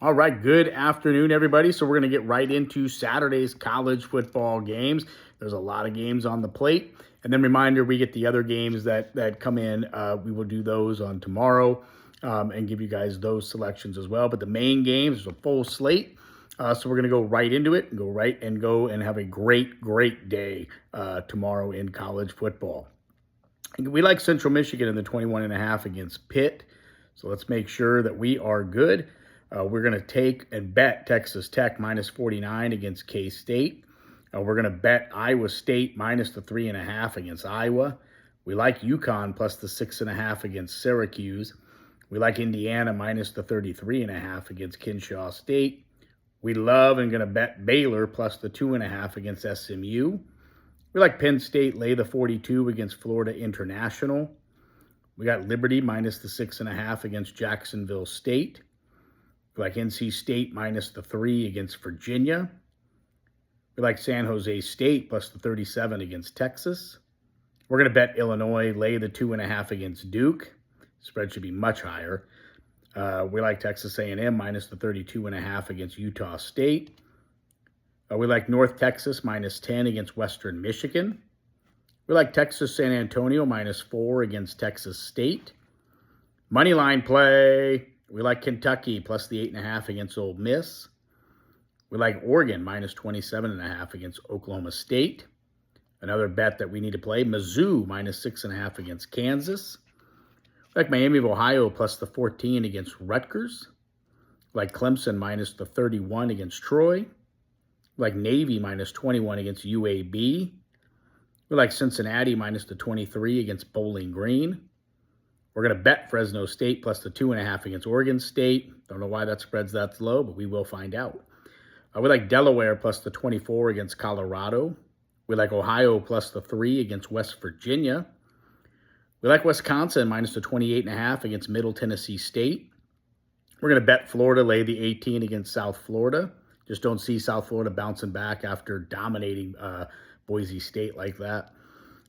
All right, good afternoon, everybody. So we're going to get right into Saturday's college football games. There's a lot of games on the plate. And then reminder, we get the other games that come in. We will do those on tomorrow and give you guys those selections as well. But the main games is a full slate. So we're going to go right into it and go and have a great day tomorrow in college football. We like Central Michigan in the 21.5 against Pitt. So let's make sure that we are good. We're going to take and bet Texas Tech minus 49 against K-State. We're going to bet Iowa State minus the 3.5 against Iowa. We like UConn plus the 6.5 against Syracuse. We like Indiana minus the 33.5 against Kinshaw State. We love and going to bet Baylor plus the 2.5 against SMU. We like Penn State lay the 42 against Florida International. We got Liberty minus the 6.5 against Jacksonville State. We like NC State minus the 3 against Virginia. We like San Jose State plus the 37 against Texas. We're going to bet Illinois lay the 2.5 against Duke. Spread should be much higher. We like Texas A&M minus the 32.5 against Utah State. We like North Texas minus 10 against Western Michigan. We like Texas San Antonio minus 4 against Texas State. Moneyline play. We like Kentucky plus the 8.5 against Ole Miss. We like Oregon minus 27.5 against Oklahoma State. Another bet that we need to play, Mizzou minus 6.5 against Kansas. We like Miami of Ohio plus the 14 against Rutgers. We like Clemson minus the 31 against Troy. We like Navy minus 21 against UAB. We like Cincinnati minus the 23 against Bowling Green. We're going to bet Fresno State plus the 2.5 against Oregon State. Don't know why that spread's that low, but we will find out. We like Delaware plus the 24 against Colorado. We like Ohio plus the 3 against West Virginia. We like Wisconsin minus the 28.5 against Middle Tennessee State. We're going to bet Florida lay the 18 against South Florida. Just don't see South Florida bouncing back after dominating Boise State like that.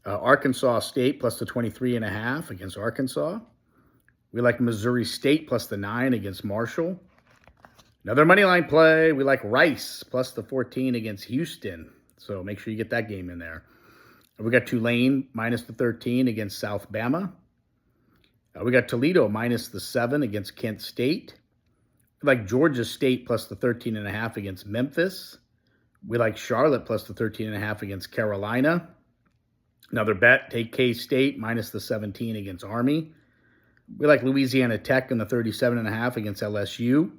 Arkansas State plus the 23.5 against Arkansas. We like Missouri State plus the 9 against Marshall. Another money line play. We like Rice plus the 14 against Houston. So make sure you get that game in there. We got Tulane minus the 13 against South Bama. We got Toledo minus the 7 against Kent State. We like Georgia State plus the 13.5 against Memphis. We like Charlotte plus the 13.5 against Carolina. Another bet, take K-State minus the 17 against Army. We like Louisiana Tech in the 37.5 against LSU.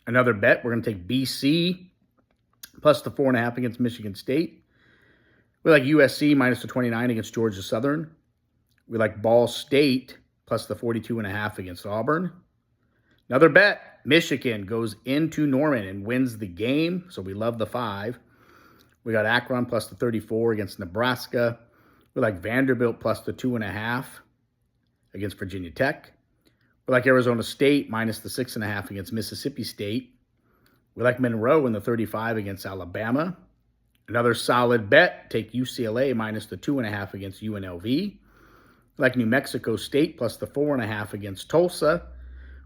Another bet, we're going to take BC plus the 4.5 against Michigan State. We like USC minus the 29 against Georgia Southern. We like Ball State plus the 42.5 against Auburn. Another bet, Michigan goes into Norman and wins the game, so we love the 5. We got Akron plus the 34 against Nebraska. We like Vanderbilt plus the 2.5 against Virginia Tech. We like Arizona State minus the 6.5 against Mississippi State. We like Monroe in the 35 against Alabama. Another solid bet, take UCLA minus the 2.5 against UNLV. We like New Mexico State plus the 4.5 against Tulsa.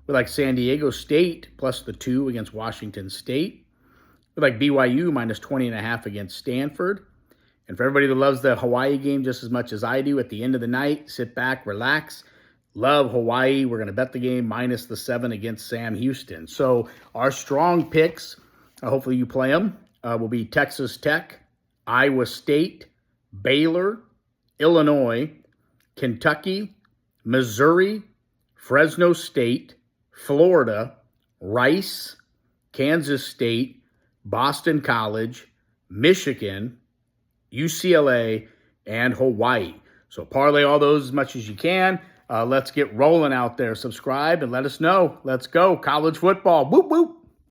We like San Diego State plus the 2 against Washington State. We like BYU minus 20.5 against Stanford. And for everybody that loves the Hawaii game just as much as I do, at the end of the night, sit back, relax. Love Hawaii. We're going to bet the game minus the 7 against Sam Houston. So our strong picks, hopefully you play them, will be Texas Tech, Iowa State, Baylor, Illinois, Kentucky, Missouri, Fresno State, Florida, Rice, Kansas State, Boston College, Michigan, UCLA, and Hawaii. So parlay all those as much as you can. Let's get rolling out there. Subscribe and let us know. Let's go. College football. Whoop, whoop.